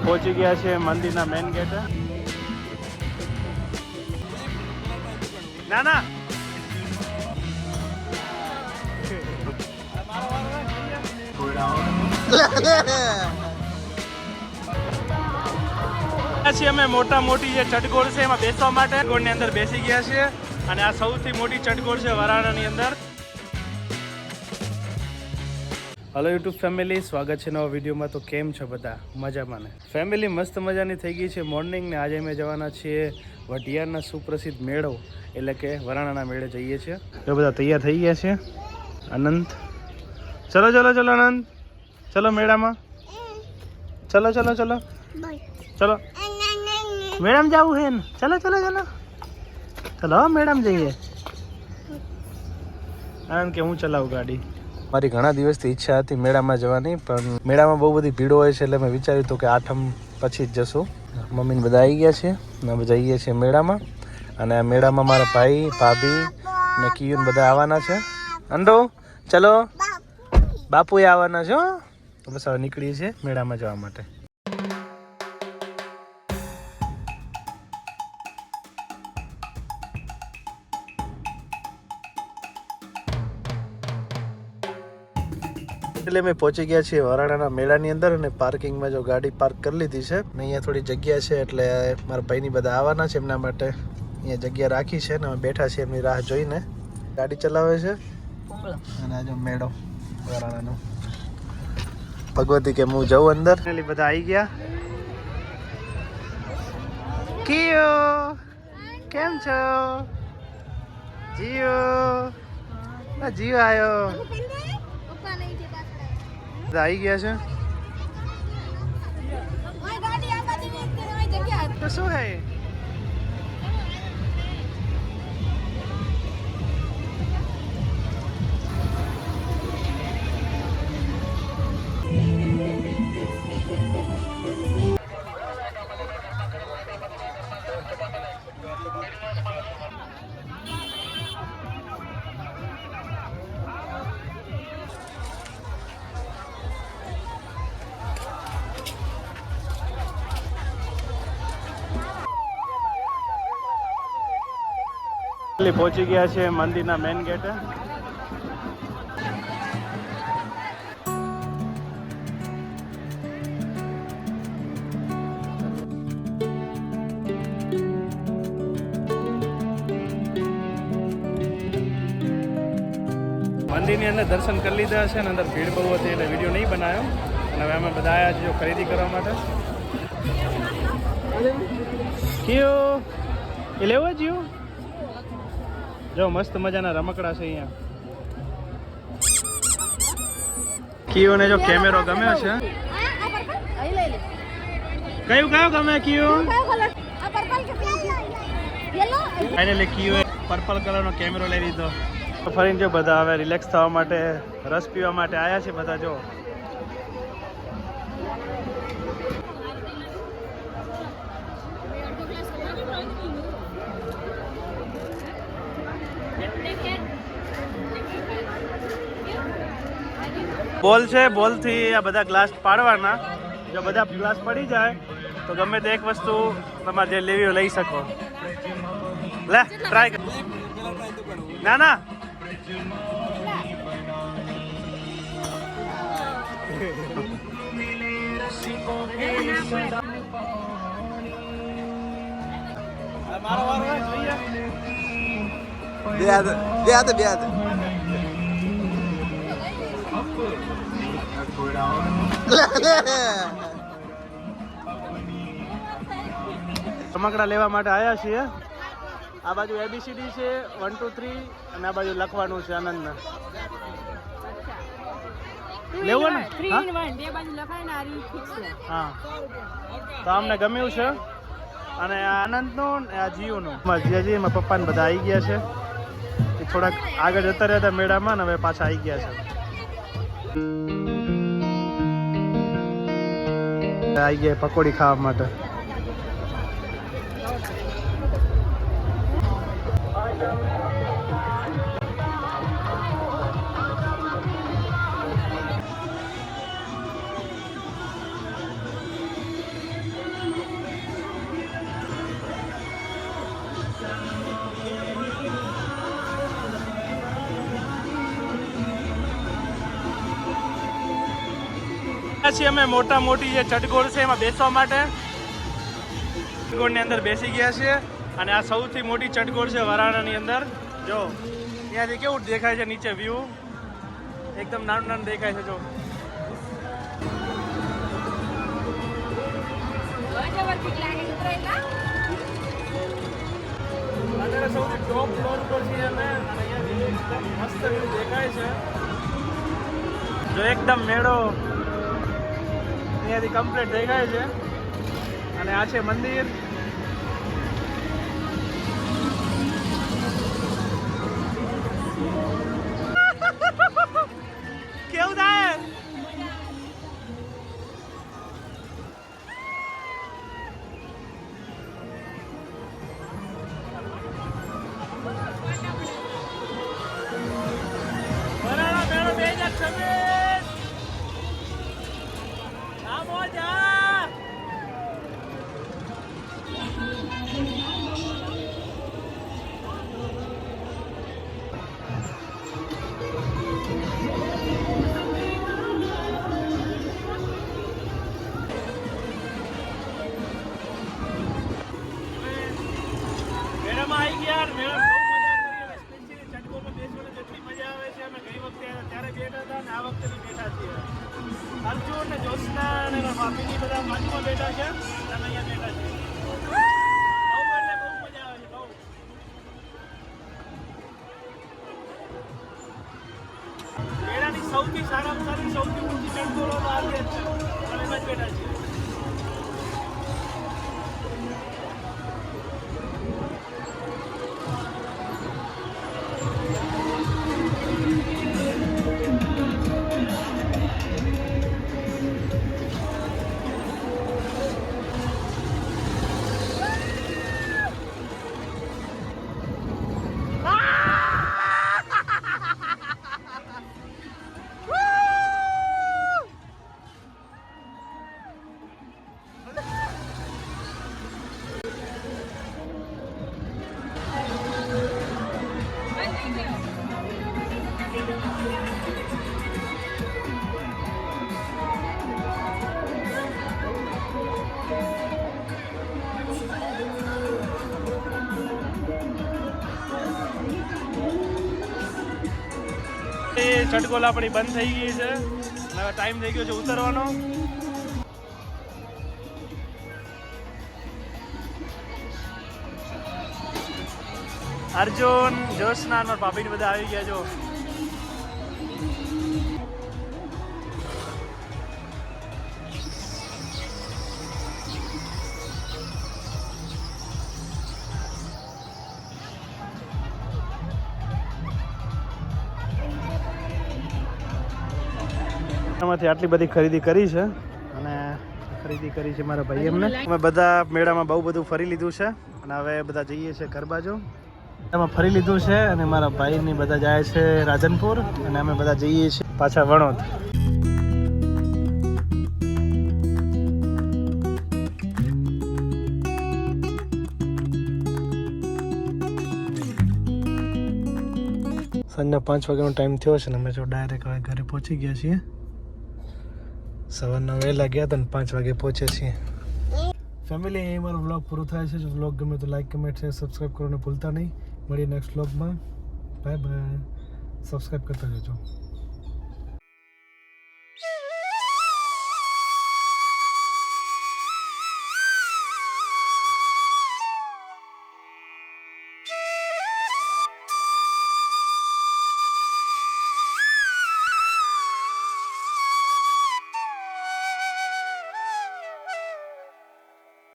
પહોંચી ગયા છે મંદિરના મેઇન ગેટે. ના ના અમે મોટી જે ચટગોળ છે એમાં બેસવા માટે ગોળની અંદર બેસી ગયા છે. અને આ સૌથી મોટી ચટગોળ છે વરાણાની અંદર. હલો યુટ્યુબ ફેમિલી, સ્વાગત છે નવા વિડીયોમાં. તો કેમ છો બધા? મજામાં ને? ફેમિલી મસ્ત મજાની થઈ ગઈ છે મોર્નિંગ ને. આજે અમે જવાના છીએ વઢિયારના સુપ્રસિદ્ધ મેળો એટલે કે વરાણાના મેળે જઈએ છીએ. તો બધા તૈયાર થઈ ગયા છે. અનંત ચલો ચલો ચલો અનંત ચલો મેળામાં. ચલો ચલો ચલો ચલો મેળામાં જવું છે ને. ચલો ચલો ચલો ચલો મેળામાં જઈએ. આનંદ કે હું ચલાવું ગાડી. મારી ઘણા દિવસથી ઈચ્છા હતી મેળામાં જવાની, પણ મેળામાં બહુ બધી ભીડો હોય છે એટલે મેં વિચાર્યું હતું કે આઠમ પછી જ જશું. મમ્મીને બધા આવી ગયા છે ને અમે જઈએ છીએ મેળામાં. અને આ મેળામાં મારા ભાઈ ભાભી ને કિયુન બધા આવવાના છે. અંડો ચલો બાપુએ આવવાના છો. બસ હવે નીકળીએ છીએ મેળામાં જવા માટે. એટલે અમે પહોંચી ગયા છીએ વરાણાના મેળાની અંદર. અને પાર્કિંગમાં જો ગાડી પાર્ક કરી લીધી છે. ને અહીંયા થોડી જગ્યા છે એટલે મારા ભાઈની બધા આવવાના છે, એમના માટે અહીંયા જગ્યા રાખી છે. ને અમે બેઠા છીએ એમની રાહ જોઈને. ગાડી ચલાવે છે. અને આ જો મેળો વરાણાનો. ભગવતી કે હું જઉં અંદર. બધા આવી ગયા. કિયો કેમ છો? જીઓ જીઓ આવ્યો. આવી ગયા છે તો શું હે? પહોંચી ગયા છે મંદિરના મેઇન ગેટે. મંદિરની અંદર દર્શન કરી લીધા છે ને અંદર ભીડ બહુ હતી એટલે વિડીયો નહીં બનાવ્યો. અને હવે અમે બધા આવ્યા છીએ ખરીદી કરવા માટે. કયો એ લેવો જ્યું? જો મસ્ત મજાના રમકડા છે અહીંયા. કિયોને જો કેમેરો ગમ્યો છે. કયું કયું ગમે કિયો? ફાઇનલી કિયોએ પર્પલ કલરનો કેમેરો લઈ લીધો. ફરીને જો બધા હવે રિલેક્સ થવા માટે રસ પીવા માટે આવ્યા છે બધા. જો બોલ છે, બોલ થી આ બધા ગ્લાસ પાડવાના. જો બધા ગ્લાસ પડી જાય તો ગમે તે એક વસ્તુ તમારે જે લેવી હોય લઈ શકો. લે ટ્રાય કર. ના ના મારો વારો જોઈએ. બે હાથ બે હાથ બે હાથ. રમકડા લેવા માટે આવ્યા છીએ. આ બાજુ ABCD છે 1 2 3 અને આ બાજુ લખવાનું છે આનંદ. લેવું ને? હા તો અમને ગમ્યું છે. અને આનંદનું આ જીઓનું જીજાજી એમાં પપ્પાને બધા આવી ગયા છે. એ થોડાક આગળ જતા રહ્યા હતા મેળામાં ને હવે પાછા આવી ગયા છે. આવી ગયા પકોડી ખાવા માટે. છીએ અમે મોટા મોટી જે ચટગોળ છે એમાં બેસવા માટે ચટગોળની અંદર બેસી ગયા છીએ અને આ સૌથી મોટી ચટગોળ છે વરાણાની અંદર. જો ત્યાંથી કેવું દેખાય છે નીચે વ્યૂ એકદમ નાનું નાનું દેખાય છે. જો અત્યારે સૌથી ટોપ ફ્લોર પર છીએ અમે અને અહીંયાથી એકદમ મસ્ત વ્યૂ દેખાય છે. જો એકદમ મેળો અહીંયાથી કમ્પ્લીટ દેખાય છે અને આ છે મંદિર. કેવું થાય? વરાણા મેળો 2026 આ મોજા. મેળામાં આવી ગયા. મેળા બહુ મજા કરી અને સ્પેશિયલી ચટકોમાં બેસવાની જેટલી મજા આવે છે અમે ગઈ વખતે ત્યારે બેઠા હતા અને આ વખતે બી બેઠા છીએ. અર્જુન ને જ્યોત્સના અને ભાભીની બધા બાજુમાં બેઠા છે અને અમે અહીંયા બેઠા છીએ. બહુ એટલે બહુ મજા આવે છે. બહુ મેળાની સૌથી સારામાં સારી સૌથી ઊંચી ચટકોળોમાં આવી જ છે અને એમાં જ બેઠા છીએ. ચટકોલ આપણી બંધ થઈ ગઈ છે. હવે ટાઈમ થઈ ગયો છે ઉતરવાનો. અર્જુન જ્યોત્સના અને ભાભીને બધા આવી ગયા. જો એમાંથી આટલી બધી ખરીદી કરી છે અને ખરીદી કરી છે મારા ભાઈ એમને. અમે બધા મેળામાં બહુ બધું ફરી લીધું છે અને હવે બધા જઈએ છીએ ઘર બાજુ. એમાં ફરી લીધું છે અને મારા ભાઈની બધા જાય છે રાધનપુર અને અમે બધા જઈએ છીએ પાછા વણોદ. સાંજના 5 વાગ્યાનો ટાઈમ થયો છે ને અમે જો ડાયરેક્ટ હવે ઘરે પહોંચી ગયા છીએ. સવારના વહેલા ગયા હતા ને 5 વાગે પહોંચ્યા છીએ. ફેમિલી એ મારો વ્લોગ પૂરો થાય છે. જો વ્લોગ ગમે તો લાઈક કમેન્ટ શેર સબસ્ક્રાઈબ કરવાનું ભૂલતા નહીં. મળીએ નેક્સ્ટ વ્લોગમાં. Bye bye. સબસ્ક્રાઈબ કરતા જજો.